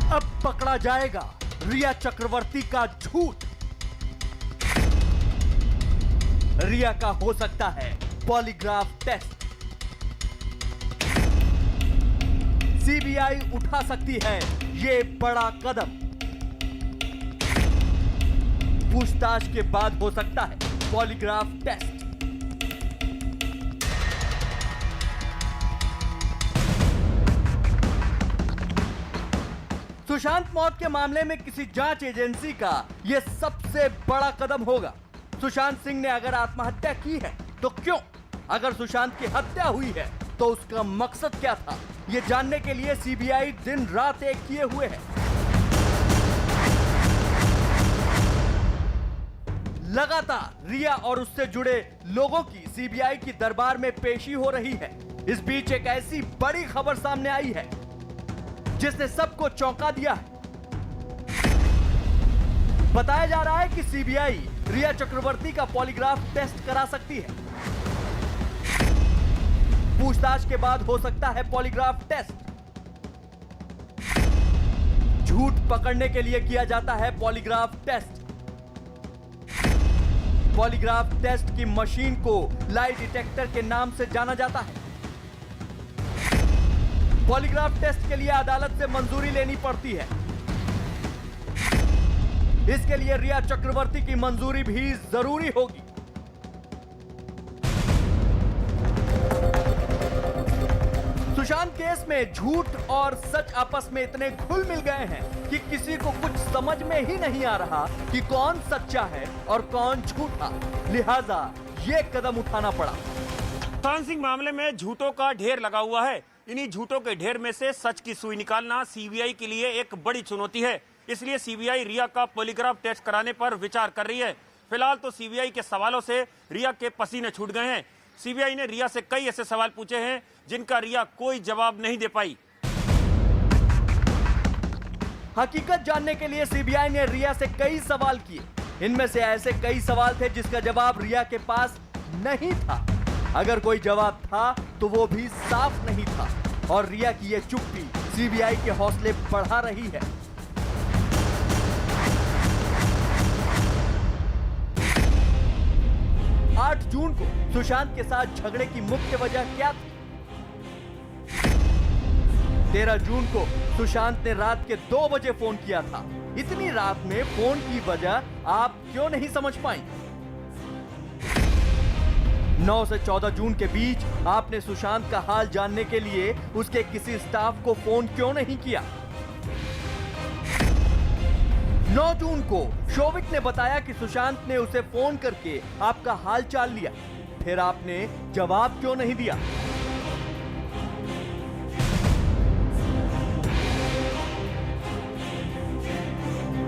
अब पकड़ा जाएगा रिया चक्रवर्ती का झूठ। रिया का हो सकता है पॉलीग्राफ टेस्ट। सीबीआई उठा सकती है ये बड़ा कदम। पूछताछ के बाद हो सकता है पॉलीग्राफ टेस्ट। सुशांत मौत के मामले में किसी जांच एजेंसी का यह सबसे बड़ा कदम होगा। सुशांत सिंह ने अगर आत्महत्या की है तो क्यों? अगर सुशांत की हत्या हुई है तो उसका मकसद क्या था? ये जानने के लिए सीबीआई दिन रात एक किए हुए है। लगातार रिया और उससे जुड़े लोगों की सीबीआई की दरबार में पेशी हो रही है। इस बीच एक ऐसी बड़ी खबर सामने आई है जिसने सबको चौंका दिया है। बताया जा रहा है कि सीबीआई रिया चक्रवर्ती का पॉलीग्राफ टेस्ट करा सकती है। पूछताछ के बाद हो सकता है पॉलीग्राफ टेस्ट। झूठ पकड़ने के लिए किया जाता है पॉलीग्राफ टेस्ट। पॉलीग्राफ टेस्ट की मशीन को लाई डिटेक्टर के नाम से जाना जाता है। पॉलीग्राफ टेस्ट के लिए अदालत से मंजूरी लेनी पड़ती है। इसके लिए रिया चक्रवर्ती की मंजूरी भी जरूरी होगी। सुशांत केस में झूठ और सच आपस में इतने घुल मिल गए हैं कि किसी को कुछ समझ में ही नहीं आ रहा कि कौन सच्चा है और कौन झूठा। लिहाजा ये कदम उठाना पड़ा। सुशांत सिंह मामले में झूठों का ढेर लगा हुआ है। इन्हीं झूठों के ढेर में से सच की सुई निकालना सीबीआई के लिए एक बड़ी चुनौती है। इसलिए सीबीआई रिया का पॉलीग्राफ टेस्ट कराने पर विचार कर रही है। फिलहाल तो सीबीआई के सवालों से रिया के पसीने छूट गए हैं। सीबीआई ने रिया से कई ऐसे सवाल पूछे हैं जिनका रिया कोई जवाब नहीं दे पाई। हकीकत जानने के लिए सीबीआई ने रिया से कई सवाल किए। इनमें से ऐसे कई सवाल थे जिसका जवाब रिया के पास नहीं था। अगर कोई जवाब था तो वो भी साफ नहीं था। और रिया की ये चुप्पी सीबीआई के हौसले बढ़ा रही है। आठ जून को सुशांत के साथ झगड़े की मुख्य वजह क्या थी? 13 जून को सुशांत ने रात के 2 बजे फोन किया था। इतनी रात में फोन की वजह आप क्यों नहीं समझ पाई? 9 से 14 जून के बीच आपने सुशांत का हाल जानने के लिए उसके किसी स्टाफ को फोन क्यों नहीं किया? 9 जून को शोविक ने बताया कि सुशांत ने उसे फोन करके आपका हाल चाल लिया। फिर आपने जवाब क्यों नहीं दिया?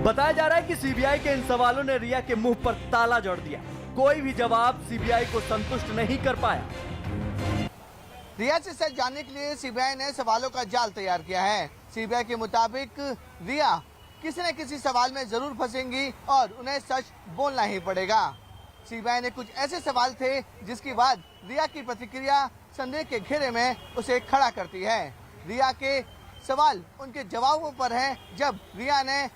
बताया जा रहा है कि सीबीआई के इन सवालों ने रिया के मुंह पर ताला जड़ दिया। कोई भी जवाब सीबीआई को संतुष्ट नहीं कर पाया। रिया से सच जानने के लिए सीबीआई ने सवालों का जाल तैयार किया है। सीबीआई के मुताबिक रिया किसी न किसी सवाल में जरूर फंसेंगी और उन्हें सच बोलना ही पड़ेगा। सीबीआई ने कुछ ऐसे सवाल थे जिसके बाद रिया की प्रतिक्रिया संदेह के घेरे में उसे खड़ा करती है। रिया के सवाल उनके जवाबों पर हैं जब रिया ने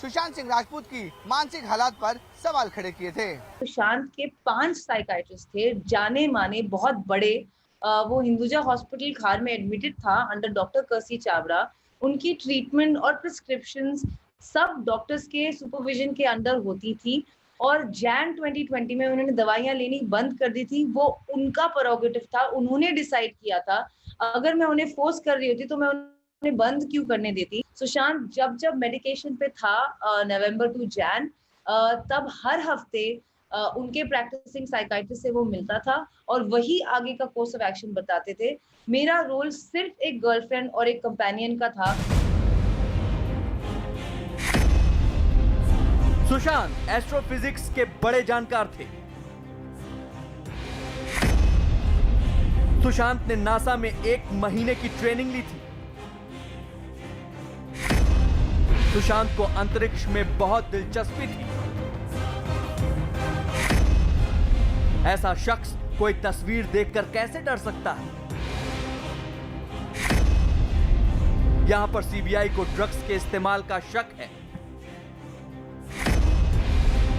सुशांत सिंह राजपूत की मानसिक हालात पर सवाल खड़े किए थे। सुशांत के 5 साइकाइट्रिस्ट थे, जाने माने बहुत बड़े। वो हिंदुजा हॉस्पिटल खार में एडमिटेड था अंडर डॉक्टर कर्सी चावड़ा। उनकी ट्रीटमेंट और प्रिस्क्रिप्शंस सब डॉक्टर्स के सुपरविजन के अंडर होती थी। और जैन 2020 में उन्होंने दवाइयां लेनी बंद कर दी थी। वो उनका प्रोरोगेटिव था, उन्होंने डिसाइड किया था। अगर मैं उन्हें फोर्स कर रही होती तो मैं उन्हें बंद क्यों करने देती? सुशांत जब मेडिकेशन पे था नवंबर टू जैन, तब हर हफ्ते उनके प्रैक्टिसिंग साइकाइट्रिस्ट से वो मिलता था और वही आगे का कोर्स ऑफ एक्शन बताते थे। मेरा रोल सिर्फ एक गर्लफ्रेंड और एक कंपेनियन का था। सुशांत एस्ट्रोफिजिक्स के बड़े जानकार थे। सुशांत ने नासा में 1 महीने की ट्रेनिंग ली थी। सुशांत को अंतरिक्ष में बहुत दिलचस्पी थी। ऐसा शख्स कोई तस्वीर देखकर कैसे डर सकता है? यहां पर सीबीआई को ड्रग्स के इस्तेमाल का शक है।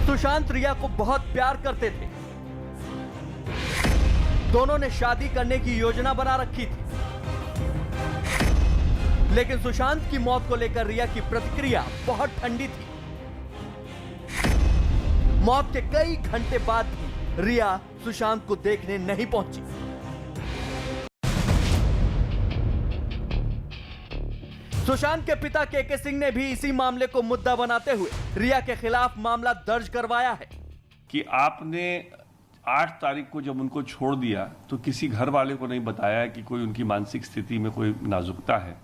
सुशांत रिया को बहुत प्यार करते थे। दोनों ने शादी करने की योजना बना रखी थी, लेकिन सुशांत की मौत को लेकर रिया की प्रतिक्रिया बहुत ठंडी थी। मौत के कई घंटे बाद भी रिया सुशांत को देखने नहीं पहुंची। सुशांत के पिता केके सिंह ने भी इसी मामले को मुद्दा बनाते हुए रिया के खिलाफ मामला दर्ज करवाया है कि आपने 8 तारीख को जब उनको छोड़ दिया तो किसी घर वाले को नहीं बताया कि कोई उनकी मानसिक स्थिति में कोई नाजुकता है,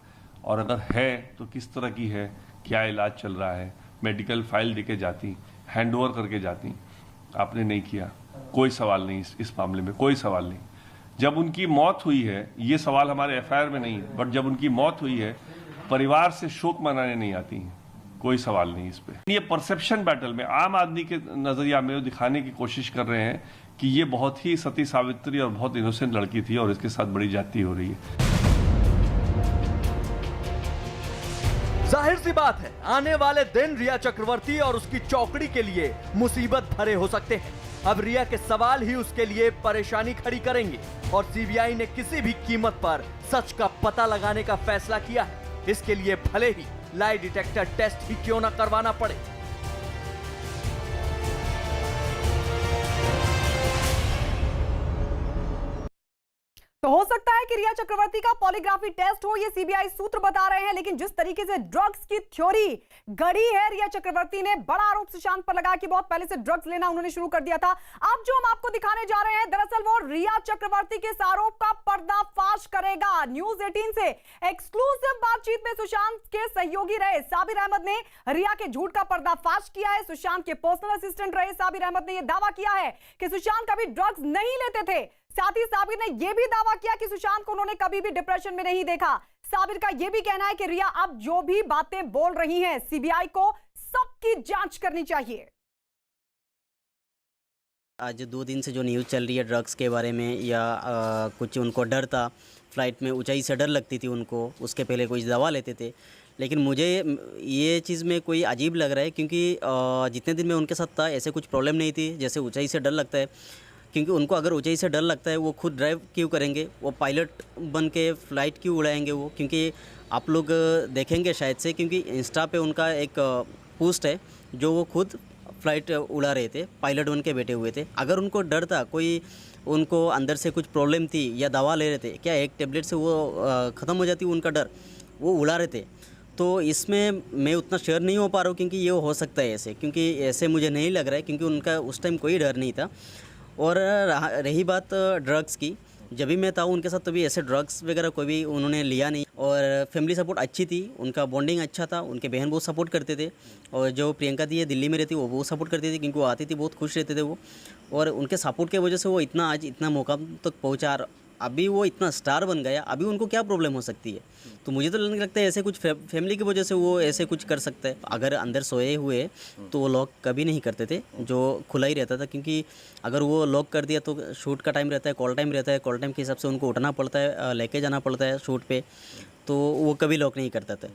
और अगर है तो किस तरह की है, क्या इलाज चल रहा है, मेडिकल फाइल देके जाती, हैंडओवर करके जाती। आपने नहीं किया। कोई सवाल नहीं इस मामले में, कोई सवाल नहीं। जब उनकी मौत हुई है, ये सवाल हमारे एफआईआर में नहीं, बट जब उनकी मौत हुई है परिवार से शोक मनाने नहीं आती हैं, कोई सवाल नहीं इस पे। ये परसेप्शन बैटल में आम आदमी के नजरिया में दिखाने की कोशिश कर रहे हैं कि ये बहुत ही सती सावित्री और बहुत इनोसेंट लड़की थी और इसके साथ बड़ी जाती हो रही है। जाहिर सी बात है, आने वाले दिन रिया चक्रवर्ती और उसकी चौकड़ी के लिए मुसीबत भरे हो सकते हैं। अब रिया के सवाल ही उसके लिए परेशानी खड़ी करेंगे और सीबीआई ने किसी भी कीमत पर सच का पता लगाने का फैसला किया है। इसके लिए भले ही लाई डिटेक्टर टेस्ट ही क्यों ना करवाना पड़े। तो हो सकता है कि रिया चक्रवर्ती का पॉलीग्राफी टेस्ट हो, ये सीबीआई सूत्र बता रहे हैं। लेकिन जिस तरीके से ड्रग्स की थ्योरी गढ़ी है रिया चक्रवर्ती ने, बड़ा आरोप सुशांत पर लगा कि बहुत पहले से ड्रग्स लेना उन्होंने शुरू कर दिया था। अब जो हम आपको दिखाने जा रहे हैं, दरअसल वो रिया चक्रवर्ती के इस आरोप का पर्दाफाश करेगा। न्यूज 18 से एक्सक्लूसिव बातचीत में सुशांत के सहयोगी रहे साबिर अहमद ने रिया के झूठ का पर्दाफाश किया है। सुशांत के पर्सनल असिस्टेंट रहे साबिर अहमद ने यह दावा किया है कि सुशांत कभी ड्रग्स नहीं लेते थे। साथ ही साबिर ने यह भी दावा किया कि सुशांत को उन्होंने कभी भी डिप्रेशन में नहीं देखा। साबिर का यह भी कहना है कि रिया अब जो भी बातें बोल रही हैं, सीबीआई को सबकी जांच करनी चाहिए। आज 2 दिन से जो न्यूज़ चल रही है ड्रग्स के बारे में, या कुछ उनको डर था, फ्लाइट में ऊंचाई से डर लगती थी उनको, उसके पहले कोई दवा लेते थे। लेकिन मुझे ये चीज़ में कोई अजीब लग रहा है, क्योंकि जितने दिन मैं उनके साथ था ऐसे कुछ प्रॉब्लम नहीं थी। जैसे ऊंचाई से डर लगता है, क्योंकि उनको अगर ऊंचाई से डर लगता है वो खुद ड्राइव क्यों करेंगे, वो पायलट बन के फ़्लाइट क्यों उड़ाएंगे वो। क्योंकि आप लोग देखेंगे शायद से, क्योंकि इंस्टा पे उनका एक पोस्ट है जो वो खुद फ़्लाइट उड़ा रहे थे, पायलट बन के बैठे हुए थे। अगर उनको डर था, कोई उनको अंदर से कुछ प्रॉब्लम थी या दवा ले रहे थे, क्या एक टेबलेट से वो ख़त्म हो जाती उनका डर, वो उड़ा रहे थे। तो इसमें मैं उतना श्योर नहीं हो पा रहा हूँ, क्योंकि ये हो सकता है ऐसे, क्योंकि ऐसे मुझे नहीं लग रहा है, क्योंकि उनका उस टाइम कोई डर नहीं था। और रही बात ड्रग्स की, जब भी मैं था उनके साथ तभी ऐसे ड्रग्स वगैरह कोई भी उन्होंने लिया नहीं। और फैमिली सपोर्ट अच्छी थी, उनका बॉन्डिंग अच्छा था, उनके बहन बहुत सपोर्ट करते थे। और जो प्रियंका थी दिल्ली में रहती वो बहुत सपोर्ट करती थी, क्योंकि वो आती थी, बहुत खुश रहते थे वो। और उनके सपोर्ट की वजह से वो इतना आज इतना मुकाम तक पहुँचा, अभी वो इतना स्टार बन गया। अभी उनको क्या प्रॉब्लम हो सकती है? तो मुझे तो लगता है ऐसे कुछ फैमिली की वजह से वो ऐसे कुछ कर सकता है। अगर अंदर सोए हुए तो वो लॉक कभी नहीं करते थे, जो खुला ही रहता था। क्योंकि अगर वो लॉक कर दिया तो शूट का टाइम रहता है, कॉल टाइम रहता है, कॉल टाइम के हिसाब से उनको उठना पड़ता है, लेके जाना पड़ता है शूट पे, तो वो कभी लॉक नहीं करता था।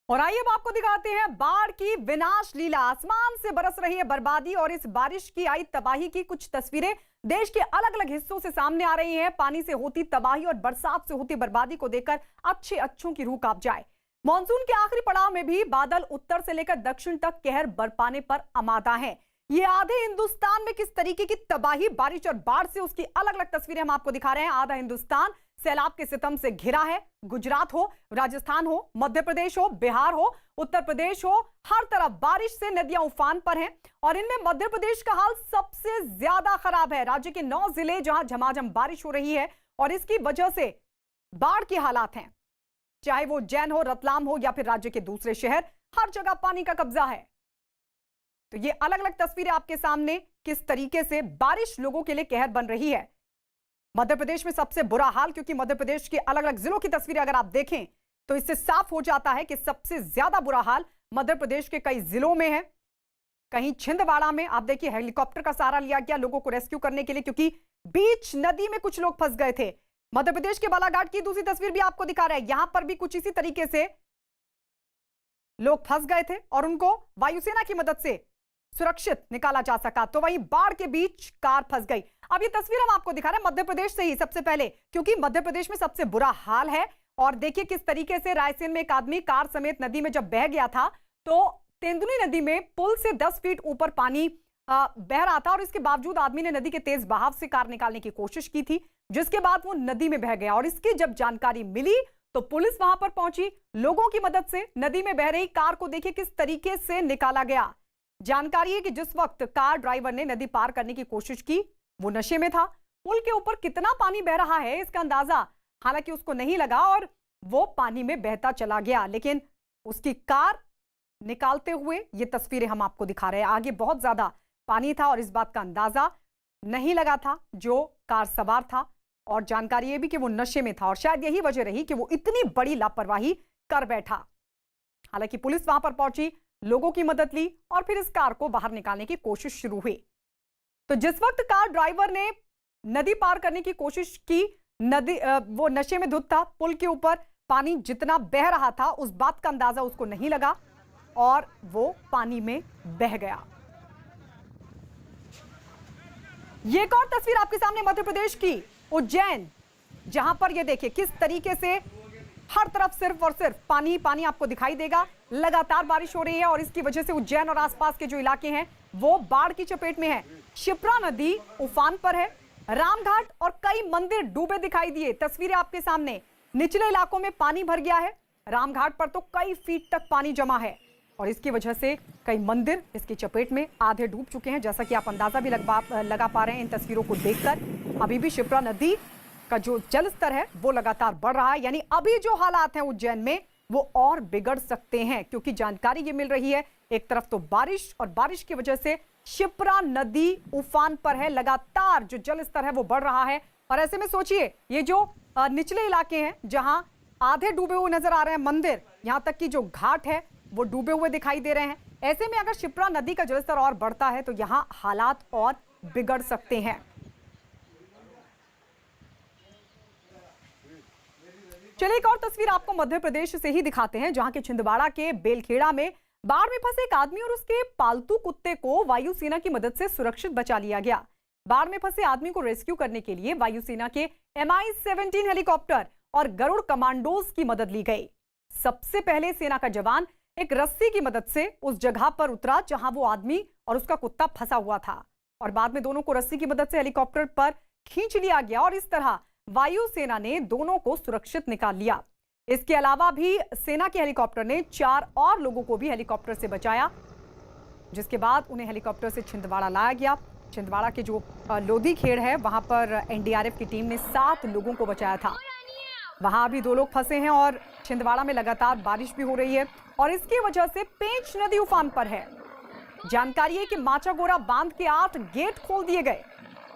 और आइए अब आपको दिखाते हैं बाढ़ की विनाश लीला। आसमान से बरस रही है बर्बादी और इस बारिश की आई तबाही की कुछ तस्वीरें देश के अलग अलग हिस्सों से सामने आ रही हैं। पानी से होती तबाही और बरसात से होती बर्बादी को देखकर अच्छों की रूह कांप जाए। मॉनसून के आखिरी पड़ाव में भी बादल उत्तर से लेकर दक्षिण तक कहर बरपाने पर आमादा हैं। ये आधे हिंदुस्तान में किस तरीके की तबाही, बारिश और बाढ़ से, उसकी अलग अलग तस्वीरें हम आपको दिखा रहे हैं। आधा हिंदुस्तान सैलाब के सितम से घिरा है। गुजरात हो, राजस्थान हो, मध्य प्रदेश हो, बिहार हो, उत्तर प्रदेश हो, हर तरफ बारिश से नदियां उफान पर हैं। और इनमें मध्य प्रदेश का हाल सबसे ज्यादा खराब है। राज्य के 9 जिले जहां झमाझम बारिश हो रही है और इसकी वजह से बाढ़ के हालात हैं। चाहे वो उज्जैन हो, रतलाम हो या फिर राज्य के दूसरे शहर, हर जगह पानी का कब्जा है। तो ये अलग अलग तस्वीरें आपके सामने, किस तरीके से बारिश लोगों के लिए कहर बन रही है। मध्य प्रदेश में सबसे बुरा हाल, क्योंकि मध्य प्रदेश के अलग अलग जिलों की तस्वीरें अगर आप देखें तो इससे साफ हो जाता है कि सबसे ज्यादा बुरा हाल मध्य प्रदेश के कई जिलों में है। कहीं छिंदवाड़ा में आप देखिए हेलीकॉप्टर का सहारा लिया गया लोगों को रेस्क्यू करने के लिए, क्योंकि बीच नदी में कुछ लोग फंस गए थे। मध्य प्रदेश के बालाघाट की दूसरी तस्वीर भी आपको दिखा रहे हैं। यहां पर भी कुछ इसी तरीके से लोग फंस गए थे और उनको वायुसेना की मदद से सुरक्षित निकाला जा सका। तो वहीं बाढ़ के बीच कार फंस गई। अब ये तस्वीर हम आपको दिखा रहे हैं मध्य प्रदेश से ही सबसे पहले, क्योंकि मध्य प्रदेश में सबसे बुरा हाल है। और देखिए किस तरीके से रायसेन में एक आदमी कार समेत नदी में जब बह गया था तो तेंदुली नदी में पुल से 10 फीट ऊपर पानी बह रहा था और इसके बावजूद आदमी ने नदी के तेज बहाव से कार निकालने की कोशिश की थी, जिसके बाद वो नदी में बह गया। और इसकी जब जानकारी मिली तो पुलिस वहां पर पहुंची, लोगों की मदद से नदी में बह रही कार को देखिए किस तरीके से निकाला गया। जानकारी है कि जिस वक्त कार ड्राइवर ने नदी पार करने की कोशिश की वो नशे में था। पुल के ऊपर कितना पानी बह रहा है इसका अंदाजा हालांकि उसको नहीं लगा और वो पानी में बहता चला गया, लेकिन उसकी कार निकालते हुए ये तस्वीरें हम आपको दिखा रहे हैं। आगे बहुत ज्यादा पानी था और इस बात का अंदाजा नहीं लगा था जो कार सवार था। और जानकारी ये भी कि वो नशे में था और शायद यही वजह रही कि वो इतनी बड़ी लापरवाही कर बैठा। हालांकि पुलिस वहां पर पहुंची, लोगों की मदद ली और फिर इस कार को बाहर निकालने की कोशिश शुरू हुई। तो जिस वक्त कार ड्राइवर ने नदी पार करने की कोशिश की, वो नशे में धुत था। पुल के ऊपर पानी जितना बह रहा था उस बात का अंदाजा उसको नहीं लगा और वो पानी में बह गया। ये एक और तस्वीर आपके सामने मध्य प्रदेश की उज्जैन, जहां पर ये देखिए किस तरीके से हर तरफ सिर्फ और सिर्फ पानी ही पानी आपको दिखाई देगा। लगातार बारिश हो रही है और इसकी वजह से उज्जैन और आसपास के जो इलाके हैं वो बाढ़ की चपेट में है। शिप्रा नदी उफान पर है, रामघाट और कई मंदिर डूबे दिखाई दिए। तस्वीरें आपके सामने, निचले इलाकों में पानी भर गया है, रामघाट पर तो कई फीट तक पानी जमा है और इसकी वजह से कई मंदिर इसकी चपेट में आधे डूब चुके हैं। जैसा कि आप अंदाजा भी लगा पा रहे हैं इन तस्वीरों को देखकर। अभी भी शिप्रा नदी का जो जल स्तर है वो लगातार बढ़ रहा है, यानी अभी जो हालात हैं उज्जैन में वो और बिगड़ सकते हैं, क्योंकि जानकारी ये मिल रही है एक तरफ तो बारिश और बारिश की वजह से शिप्रा नदी उफान पर है, लगातार जो जल स्तर है वो बढ़ रहा है। और ऐसे में सोचिए ये जो निचले इलाके हैं जहां आधे डूबे हुए नजर आ रहे हैं मंदिर, यहां तक कि जो घाट है वो डूबे हुए दिखाई दे रहे हैं। ऐसे में अगर शिप्रा नदी का जलस्तर और बढ़ता है तो यहां हालात और बिगड़ सकते हैं। चलिए एक और तस्वीर आपको मध्य प्रदेश से ही दिखाते हैं, जहां के छिंदवाड़ा के बेलखेड़ा में बाढ़ में फंसे एक आदमी और उसके पालतू कुत्ते को वायुसेना की मदद से सुरक्षित बचा लिया गया। बाढ़ में फंसे आदमी को रेस्क्यू करने के लिए वायुसेना के MI-17 हेलीकॉप्टर और गरुड़ कमांडोज की मदद ली गई। सबसे पहले सेना का जवान एक रस्सी की मदद से उस जगह पर उतरा जहां वो आदमी और उसका कुत्ता फंसा हुआ था और बाद में दोनों को रस्सी की मदद से हेलीकॉप्टर पर खींच लिया गया और इस तरह वायुसेना ने दोनों को सुरक्षित निकाल लिया। इसके अलावा भी सेना के हेलीकॉप्टर ने 4 और लोगों को भी हेलीकॉप्टर से बचाया, जिसके बाद उन्हें हेलीकॉप्टर से छिंदवाड़ा लाया गया। छिंदवाड़ा के जो लोधी खेड़ है वहां पर NDRF की टीम ने 7 लोगों को बचाया था। वहां भी 2 लोग फंसे हैं और छिंदवाड़ा में लगातार बारिश भी हो रही है और इसकी वजह से पेंच नदी उफान पर है। जानकारी है कि माचागोरा बांध के 8 गेट खोल दिए गए,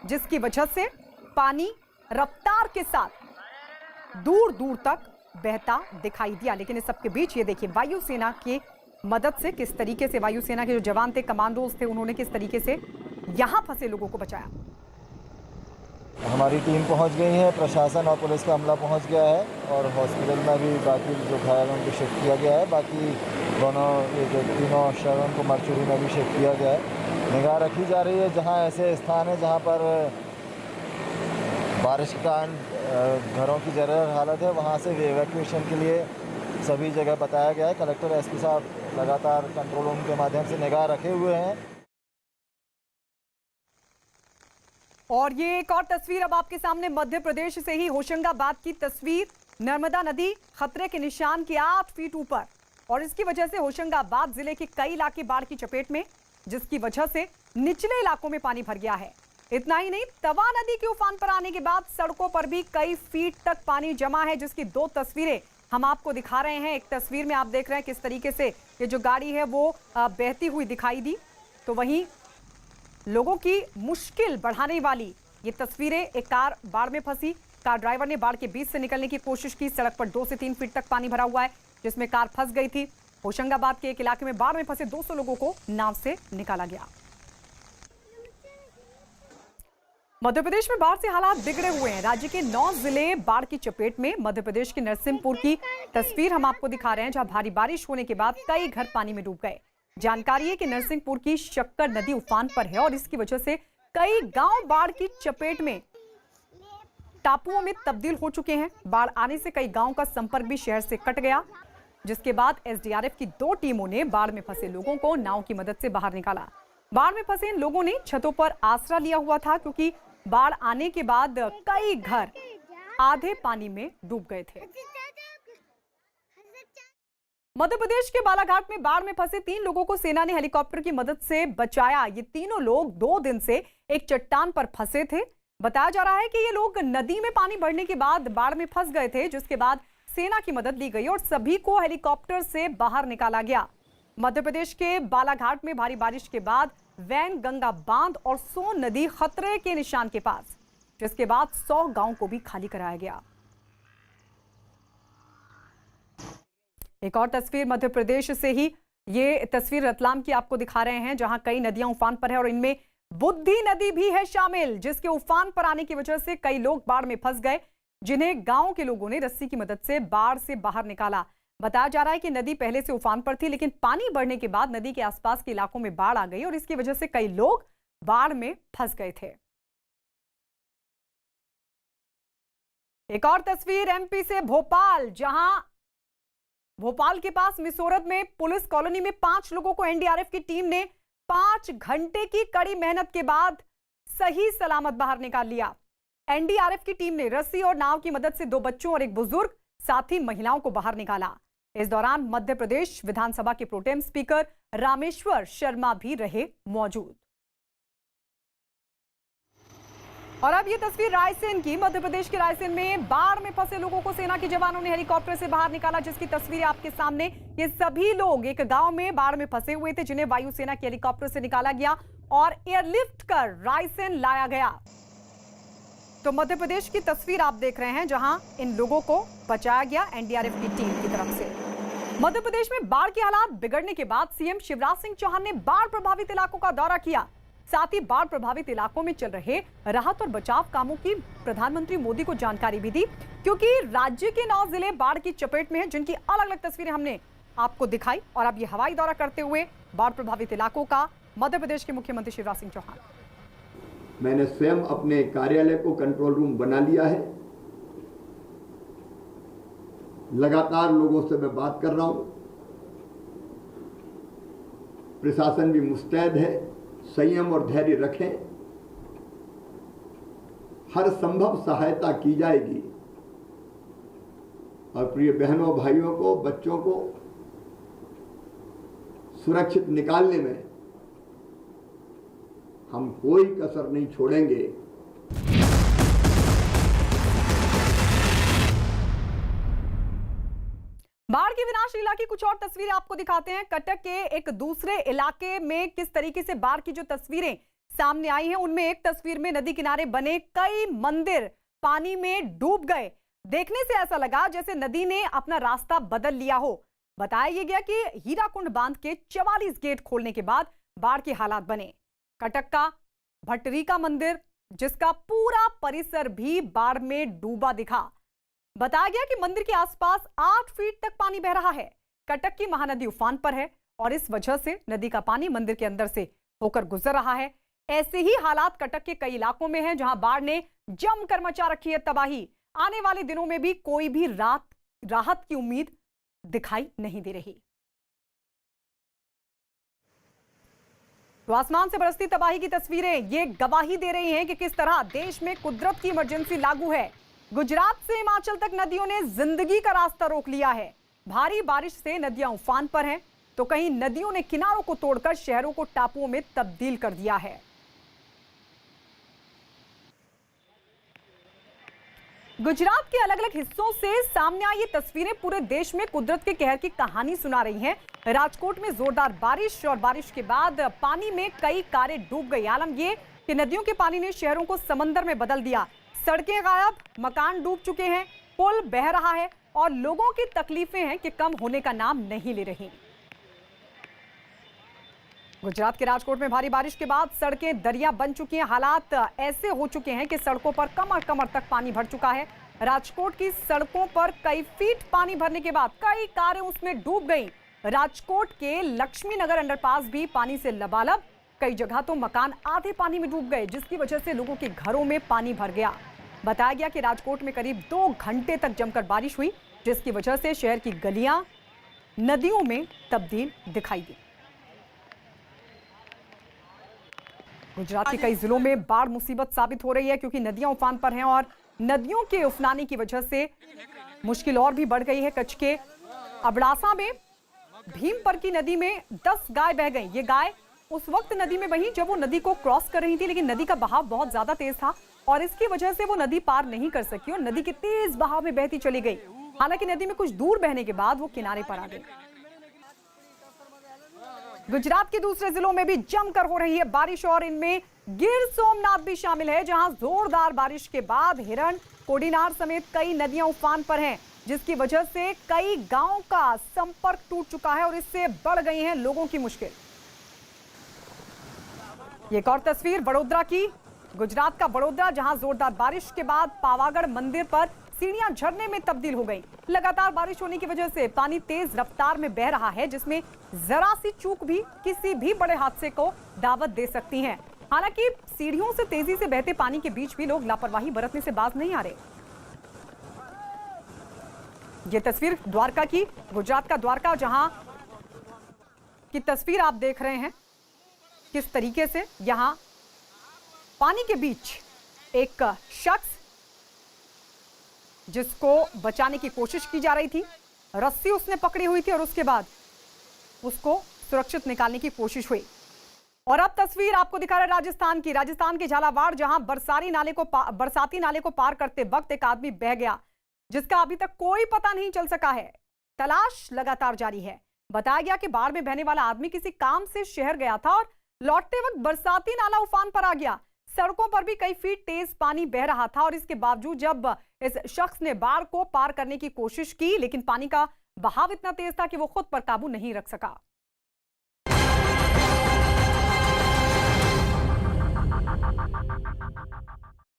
जिसकी वजह से पानी रफ्तार के साथ दूर दूर तक बहता दिखाई दिया। लेकिन इस सबके बीच ये देखिए वायुसेना की मदद से किस तरीके से वायुसेना के जो जवान थे, कमांडोज थे, उन्होंने किस तरीके से यहां फंसे लोगों को बचाया। हमारी टीम पहुंच गई है, प्रशासन और पुलिस का अमला पहुंच गया है और हॉस्पिटल में भी बाकी जो घायल हैं उनको शिफ्ट किया गया है। बाकी दोनों ये जो तीनों शहरों को मरचुरी में भी शिफ्ट किया गया है। निगाह रखी जा रही है जहां ऐसे स्थान है जहां पर बारिश के कारण घरों की जर्जर हालत है, वहां से इवैक्यूएशन के लिए सभी जगह बताया गया है। कलेक्टर SP साहब लगातार कंट्रोल रूम के माध्यम से निगाह रखे हुए हैं। और ये एक और तस्वीर अब आपके सामने, मध्य प्रदेश से ही होशंगाबाद की तस्वीर। नर्मदा नदी खतरे के निशान के 8 फीट ऊपर और इसकी वजह से होशंगाबाद जिले के कई इलाके बाढ़ की चपेट में, जिसकी वजह से निचले इलाकों में पानी भर गया है। इतना ही नहीं, तवा नदी के उफान पर आने के बाद सड़कों पर भी कई फीट तक पानी जमा है, जिसकी 2 तस्वीरें हम आपको दिखा रहे हैं। एक तस्वीर में आप देख रहे हैं किस तरीके से ये जो गाड़ी है वो बहती हुई दिखाई दी, तो वहीं लोगों की मुश्किल बढ़ाने वाली ये तस्वीरें, एक कार बाढ़ में फंसी, कार ड्राइवर ने बाढ़ के बीच से निकलने की कोशिश की। सड़क पर 2 से 3 फीट तक पानी भरा हुआ है, जिसमें कार फंस गई थी। होशंगाबाद के एक इलाके में बाढ़ में फंसे 200 लोगों को नाव से निकाला गया। मध्य प्रदेश में बाढ़ से हालात बिगड़े हुए हैं। राज्य के 9 जिले बाढ़ की चपेट में। मध्य प्रदेश के नरसिंहपुर की तस्वीर हम आपको दिखा रहे हैं, जहां भारी बारिश होने के बाद कई घर पानी में डूब गए। जानकारी है कि नरसिंहपुर की शक्कर नदी उफान पर है और इसकी वजह से कई गांव बाढ़ की चपेट में टापुओं में तब्दील हो चुके हैं। बाढ़ आने से कई गांवों का संपर्क भी शहर से कट गया, जिसके बाद एसडीआरएफ की 2 टीमों ने बाढ़ में फंसे लोगों को नाव की मदद से बाहर निकाला। बाढ़ में फंसे इन लोगों ने छतों पर आसरा लिया हुआ था, क्योंकि बाढ़ आने के बाद कई घर आधे पानी में डूब गए थे। मध्य प्रदेश के बालाघाट में बाढ़ में फंसे 3 लोगों को सेना ने हेलीकॉप्टर की मदद से बचाया। ये तीनों लोग 2 दिन से एक चट्टान पर फंसे थे। बताया जा रहा है कि ये लोग नदी में पानी बढ़ने के बाद बाढ़ में फंस गए थे, जिसके बाद सेना की मदद ली गई और सभी को हेलीकॉप्टर से बाहर निकाला गया। मध्य प्रदेश के बालाघाट में भारी बारिश के बाद वैन गंगा बांध और सोन नदी खतरे के निशान के पास, जिसके बाद 100 गांव को भी खाली कराया गया। एक और तस्वीर मध्य प्रदेश से ही, ये तस्वीर रतलाम की आपको दिखा रहे हैं, जहां कई नदियां उफान पर है और इनमें बुद्धि नदी भी है शामिल, जिसके उफान पर आने की वजह से कई लोग बाढ़ में फंस गए, जिन्हें गांव के लोगों ने रस्सी की मदद से बाढ़ से बाहर निकाला। बताया जा रहा है कि नदी पहले से उफान पर थी, लेकिन पानी बढ़ने के बाद नदी के आसपास के इलाकों में बाढ़ आ गई और इसकी वजह से कई लोग बाढ़ में फंस गए थे। एक और तस्वीर एमपी से भोपाल, जहां भोपाल के पास मिसोरत में पुलिस कॉलोनी में 5 लोगों को एनडीआरएफ की टीम ने 5 घंटे की कड़ी मेहनत के बाद सही सलामत बाहर निकाल लिया। एनडीआरएफ की टीम ने रस्सी और नाव की मदद से 2 बच्चों और एक बुजुर्ग, साथ ही महिलाओं को बाहर निकाला। इस दौरान मध्य प्रदेश विधानसभा के प्रोटेम स्पीकर रामेश्वर शर्मा भी रहे मौजूद। और अब ये तस्वीर रायसेन की। मध्य प्रदेश के रायसेन में बाढ़ में फंसे लोगों को सेना के जवानों ने हेलीकॉप्टर से बाहर निकाला, जिसकी तस्वीरें आपके सामने। ये सभी लोग एक गांव में बाढ़ में फंसे हुए थे, जिन्हें वायुसेना के हेलीकॉप्टर से निकाला गया और एयरलिफ्ट कर रायसेन लाया गया। तो मध्य प्रदेश की तस्वीर आप देख रहे हैं, जहां इन लोगों को बचाया गया एनडीआरएफ की टीम की तरफ से। मध्य प्रदेश में बाढ़ के हालात बिगड़ने के बाद सीएम शिवराज सिंह चौहान ने बाढ़ प्रभावित इलाकों का दौरा किया। साथ ही बाढ़ प्रभावित इलाकों में चल रहे राहत और बचाव कामों की प्रधानमंत्री मोदी को जानकारी भी दी, क्योंकि राज्य के 9 जिले बाढ़ की चपेट में हैं, जिनकी अलग अलग तस्वीरें हमने आपको दिखाई। और अब ये हवाई दौरा करते हुए बाढ़ प्रभावित इलाकों का मध्य प्रदेश के मुख्यमंत्री शिवराज सिंह चौहान। मैंने स्वयं अपने कार्यालय को कंट्रोल रूम बना लिया है। लगातार लोगों से मैं बात कर रहा हूं। प्रशासन भी मुस्तैद है, संयम और धैर्य रखें, हर संभव सहायता की जाएगी। और प्रिय बहनों भाइयों को, बच्चों को सुरक्षित निकालने में हम कोई कसर नहीं छोड़ेंगे। बाढ़ की विनाशलीला की कुछ और तस्वीरें आपको दिखाते हैं। कटक के एक दूसरे इलाके में किस तरीके से बाढ़ की जो तस्वीरें सामने आई हैं, उनमें एक तस्वीर में नदी किनारे बने कई मंदिर पानी में डूब गए। देखने से ऐसा लगा जैसे नदी ने अपना रास्ता बदल लिया हो। बताया गया कि हीराकुंड बांध के 44 गेट खोलने के बाद बाढ़ के हालात बने। कटक का भट्टरिका मंदिर, जिसका पूरा परिसर भी बाढ़ में डूबा दिखा। बताया गया कि मंदिर के आसपास 8 फीट तक पानी बह रहा है। कटक की महानदी उफान पर है और इस वजह से नदी का पानी मंदिर के अंदर से होकर गुजर रहा है। ऐसे ही हालात कटक के कई इलाकों में हैं, जहां बाढ़ ने जमकर मचा रखी है तबाही। आने वाले दिनों में भी कोई भी राहत की उम्मीद दिखाई नहीं दे रही। तो आसमान से बरसती तबाही की तस्वीरें ये गवाही दे रही हैं कि किस तरह देश में कुदरत की इमरजेंसी लागू है। गुजरात से हिमाचल तक नदियों ने जिंदगी का रास्ता रोक लिया है। भारी बारिश से नदियां उफान पर हैं, तो कहीं नदियों ने किनारों को तोड़कर शहरों को टापुओं में तब्दील कर दिया है। गुजरात के अलग अलग हिस्सों से सामने आई ये तस्वीरें पूरे देश में कुदरत के कहर की कहानी सुना रही हैं। राजकोट में जोरदार बारिश और बारिश के बाद पानी में कई कारें डूब गई। आलम ये कि नदियों के पानी ने शहरों को समंदर में बदल दिया। सड़कें गायब, मकान डूब चुके हैं, पुल बह रहा है और लोगों की तकलीफें हैं कि कम होने का नाम नहीं ले रही। गुजरात के राजकोट में भारी बारिश के बाद सड़कें दरिया बन चुकी हैं। हालात ऐसे हो चुके हैं कि सड़कों पर कमर कमर तक पानी भर चुका है। राजकोट की सड़कों पर कई फीट पानी भरने के बाद कई कारें उसमें डूब गईं। राजकोट के लक्ष्मी नगर अंडरपास भी पानी से लबालब। कई जगह तो मकान आधे पानी में डूब गए, जिसकी वजह से लोगों के घरों में पानी भर गया। बताया गया कि राजकोट में करीब 2 घंटे तक जमकर बारिश हुई, जिसकी वजह से शहर की गलियां नदियों में तब्दील दिखाई दी। गुजरात के कई जिलों में बाढ़ मुसीबत साबित हो रही है, क्योंकि नदियां उफान पर हैं और नदियों के उफनाने की वजह से मुश्किल और भी बढ़ गई है। कच्छ के अबड़ासा में भीमपर की नदी में 10 गाय बह गई। ये गाय उस वक्त नदी में बही जब वो नदी को क्रॉस कर रही थी, लेकिन नदी का बहाव बहुत ज्यादा तेज था और इसकी वजह से वो नदी पार नहीं कर सकी और नदी के तेज बहाव में बहती चली गई। हालांकि नदी में कुछ दूर बहने के बाद वो किनारे पर आ गई। गुजरात के दूसरे जिलों में भी जमकर हो रही है बारिश और इनमें गिर सोमनाथ भी शामिल है, जहां जोरदार बारिश के बाद हिरण, कोडीनार समेत कई नदियां उफान पर हैं, जिसकी वजह से कई गांवों का संपर्क टूट चुका है और इससे बढ़ गई है लोगों की मुश्किल। एक और तस्वीर वडोदरा की, गुजरात का वडोदरा, जहां जोरदार बारिश के बाद पावागढ़ मंदिर पर सीढ़ियां झरने में तब्दील हो गई। लगातार बारिश होने की वजह से पानी तेज रफ्तार में बह रहा है, जिसमें जरा सी चूक भी किसी भी बड़े हादसे को दावत दे सकती है। हालांकि सीढ़ियों से तेजी से बहते पानी के बीच भी लोग लापरवाही बरतने से बाज नहीं आ रहे। ये तस्वीर द्वारका की, गुजरात का द्वारका, जहां की तस्वीर आप देख रहे हैं किस तरीके से यहां पानी के बीच एक शख्स जिसको बचाने की कोशिश की जा रही थी, रस्सी उसने पकड़ी हुई थी और उसके बाद उसको सुरक्षित निकालने की कोशिश हुई। और अब तस्वीर आपको दिखा रहे राजस्थान की, राजस्थान के झालावाड़, जहां बरसाती नाले को पार करते वक्त एक आदमी बह गया, जिसका अभी तक कोई पता नहीं चल सका है। तलाश लगातार जारी है। बताया गया कि बाढ़ में बहने वाला आदमी किसी काम से शहर गया था और लौटते वक्त बरसाती नाला उफान पर आ गया। सड़कों पर भी कई फीट तेज पानी बह रहा था और इसके बावजूद जब इस शख्स ने बाढ़ को पार करने की कोशिश की, लेकिन पानी का बहाव इतना तेज था कि वो खुद पर काबू नहीं रख सका।